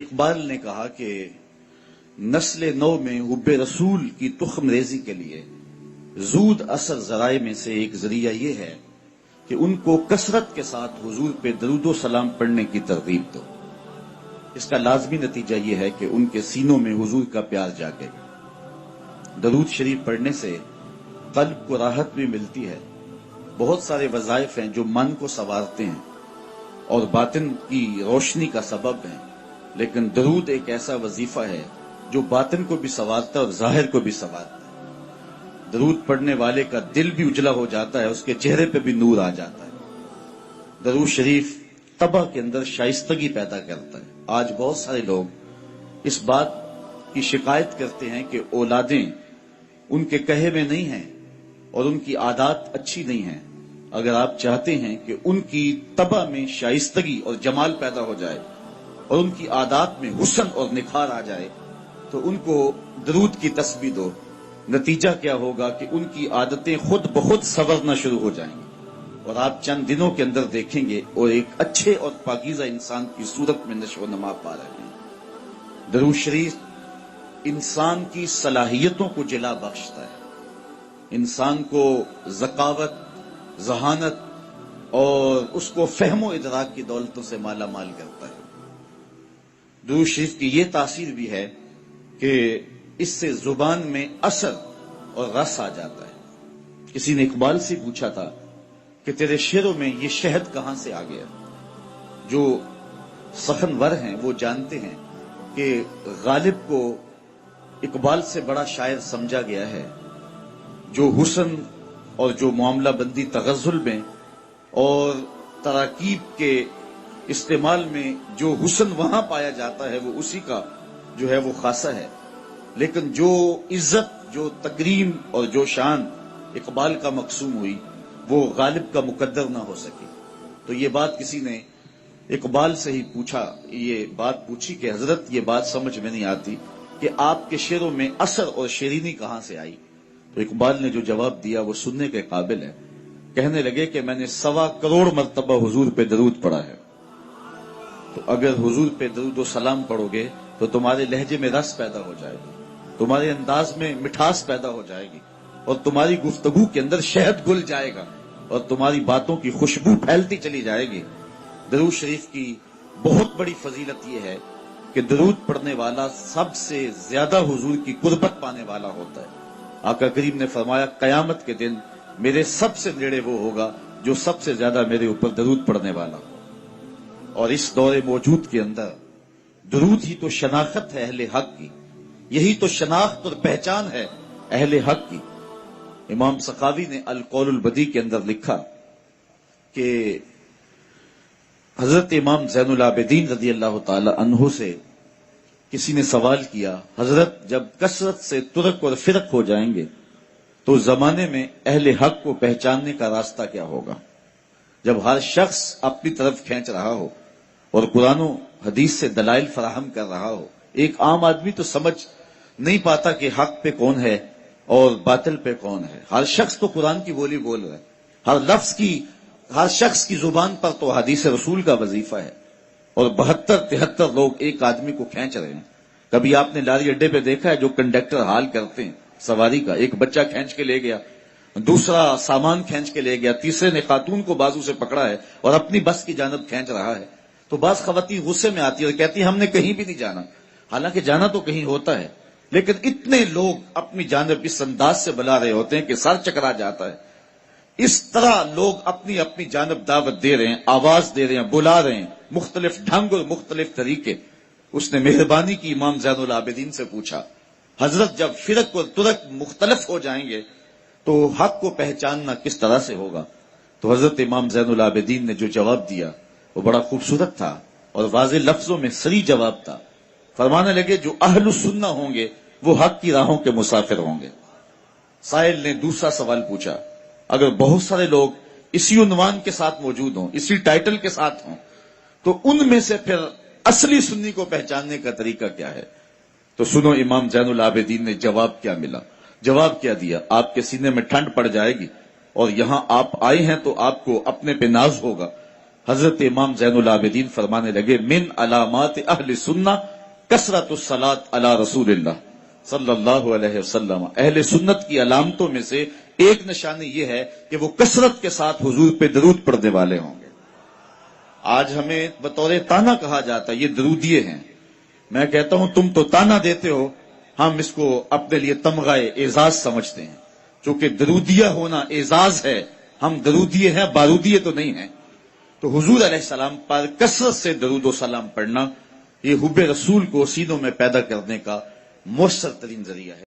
اقبال نے کہا کہ نسل نو میں حب رسول کی تخم ریزی کے لیے زود اثر ذرائع میں سے ایک ذریعہ یہ ہے کہ ان کو کثرت کے ساتھ حضور پہ درود و سلام پڑھنے کی ترغیب دو۔ اس کا لازمی نتیجہ یہ ہے کہ ان کے سینوں میں حضور کا پیار جاگے گا۔ درود شریف پڑھنے سے قلب کو راحت بھی ملتی ہے۔ بہت سارے وظائف ہیں جو من کو سنوارتے ہیں اور باطن کی روشنی کا سبب ہیں، لیکن درود ایک ایسا وظیفہ ہے جو باطن کو بھی سنوارتا ہے اور ظاہر کو بھی سنوارتا ہے۔ درود پڑھنے والے کا دل بھی اجلا ہو جاتا ہے، اس کے چہرے پہ بھی نور آ جاتا ہے۔ درود شریف طبع کے اندر شائستگی پیدا کرتا ہے۔ آج بہت سارے لوگ اس بات کی شکایت کرتے ہیں کہ اولادیں ان کے کہے میں نہیں ہیں اور ان کی عادات اچھی نہیں ہیں۔ اگر آپ چاہتے ہیں کہ ان کی طبع میں شائستگی اور جمال پیدا ہو جائے اور ان کی عادات میں حسن اور نکھار آ جائے تو ان کو درود کی تسبیح دو۔ نتیجہ کیا ہوگا کہ ان کی عادتیں خود بخود سنورنا شروع ہو جائیں گی اور آپ چند دنوں کے اندر دیکھیں گے اور ایک اچھے اور پاکیزہ انسان کی صورت میں نشو و نما پا رہے ہیں۔ درود شریف انسان کی صلاحیتوں کو جلا بخشتا ہے، انسان کو ذکاوت، ذہانت اور اس کو فہم و ادراک کی دولتوں سے مالا مال کرتا ہے۔ درود شریف کی یہ تاثیر بھی ہے کہ اس سے زبان میں اثر اور رس آ جاتا ہے۔ کسی نے اقبال سے پوچھا تھا کہ تیرے شعروں میں یہ شہد کہاں سے آ گیا؟ جو سخنور ہیں وہ جانتے ہیں کہ غالب کو اقبال سے بڑا شاعر سمجھا گیا ہے، جو حسن اور جو معاملہ بندی تغزل میں اور تراکیب کے استعمال میں جو حسن وہاں پایا جاتا ہے وہ اسی کا جو ہے وہ خاصہ ہے، لیکن جو عزت، جو تکریم اور جو شان اقبال کا مقسوم ہوئی وہ غالب کا مقدر نہ ہو سکی۔ تو یہ بات کسی نے اقبال سے ہی پوچھا، یہ بات پوچھی کہ حضرت یہ بات سمجھ میں نہیں آتی کہ آپ کے شعروں میں اثر اور شیرینی کہاں سے آئی؟ تو اقبال نے جو جواب دیا وہ سننے کے قابل ہے۔ کہنے لگے کہ میں نے 1.25 کروڑ مرتبہ حضور پہ درود پڑھا ہے، تو اگر حضور پہ درود و سلام پڑھو گے تو تمہارے لہجے میں رس پیدا ہو جائے گا، تمہارے انداز میں مٹھاس پیدا ہو جائے گی اور تمہاری گفتگو کے اندر شہد گل جائے گا اور تمہاری باتوں کی خوشبو پھیلتی چلی جائے گی۔ درود شریف کی بہت بڑی فضیلت یہ ہے کہ درود پڑھنے والا سب سے زیادہ حضور کی قربت پانے والا ہوتا ہے۔ آقا کریم نے فرمایا قیامت کے دن میرے سب سے نیڑے وہ ہوگا جو سب سے زیادہ میرے اوپر درود پڑھنے والا ہو۔ اور اس دور موجود کے اندر درود ہی تو شناخت ہے اہل حق کی، یہی تو شناخت اور پہچان ہے اہل حق کی۔ امام سخاوی نے القول البدیع کے اندر لکھا کہ حضرت امام زین العابدین رضی اللہ تعالی عنہ سے کسی نے سوال کیا، حضرت جب کثرت سے ترک اور فرق ہو جائیں گے تو زمانے میں اہل حق کو پہچاننے کا راستہ کیا ہوگا؟ جب ہر شخص اپنی طرف کھینچ رہا ہو اور قرآن و حدیث سے دلائل فراہم کر رہا ہو، ایک عام آدمی تو سمجھ نہیں پاتا کہ حق پہ کون ہے اور باطل پہ کون ہے۔ ہر شخص تو قرآن کی بولی بول رہا ہے، ہر شخص کی زبان پر تو حدیث رسول کا وظیفہ ہے، اور 72-73 لوگ ایک آدمی کو کھینچ رہے ہیں۔ کبھی آپ نے لاری اڈے پہ دیکھا ہے جو کنڈکٹر حال کرتے ہیں سواری کا، ایک بچہ کھینچ کے لے گیا، دوسرا سامان کھینچ کے لے گیا، تیسرے نے خاتون کو بازو سے پکڑا ہے اور اپنی بس کی جانب کھینچ رہا ہے۔ تو بعض خواتین غصے میں آتی ہے اور کہتی ہیں ہم نے کہیں بھی نہیں جانا، حالانکہ جانا تو کہیں ہوتا ہے، لیکن اتنے لوگ اپنی جانب اس انداز سے بلا رہے ہوتے ہیں کہ سر چکرا جاتا ہے۔ اس طرح لوگ اپنی اپنی جانب دعوت دے رہے ہیں، آواز دے رہے ہیں، بلا رہے ہیں، مختلف ڈھنگ اور مختلف طریقے۔ اس نے مہربانی کی امام زین العابدین سے پوچھا، حضرت جب فرق اور ترک مختلف ہو جائیں گے تو حق کو پہچاننا کس طرح سے ہوگا؟ تو حضرت امام زین العابدین نے جو جواب دیا وہ بڑا خوبصورت تھا اور واضح لفظوں میں صریح جواب تھا۔ فرمانے لگے جو اہل السنہ ہوں گے وہ حق کی راہوں کے مسافر ہوں گے۔ سائل نے دوسرا سوال پوچھا، اگر بہت سارے لوگ اسی عنوان کے ساتھ موجود ہوں، اسی ٹائٹل کے ساتھ ہوں، تو ان میں سے پھر اصلی سنی کو پہچاننے کا طریقہ کیا ہے؟ تو سنو امام زین العابدین نے جواب کیا ملا، جواب کیا دیا، آپ کے سینے میں ٹھنڈ پڑ جائے گی اور یہاں آپ آئے ہیں تو آپ کو اپنے پہ ناز ہوگا حضرت امام زین العابدین فرمانے لگے من علامات اہل سنہ کثرت الصلاۃ علی رسول اللہ صلی اللہ علیہ وسلم. اہل سنت کی علامتوں میں سے ایک نشانی یہ ہے کہ وہ کثرت کے ساتھ حضور پہ درود پڑھنے والے ہوں گے. آج ہمیں بطور تانا کہا جاتا ہے یہ درودیے ہیں. میں کہتا ہوں تم تو تانا دیتے ہو، ہم اس کو اپنے لیے تمغہ اعزاز سمجھتے ہیں. چونکہ درودیہ ہونا اعزاز ہے، ہم درودیے ہیں، بارودیے تو نہیں ہیں. تو حضور علیہ السلام پر کثرت سے درود و سلام پڑھنا یہ حب رسول کو سینوں میں پیدا کرنے کا مؤثر ترین ذریعہ ہے.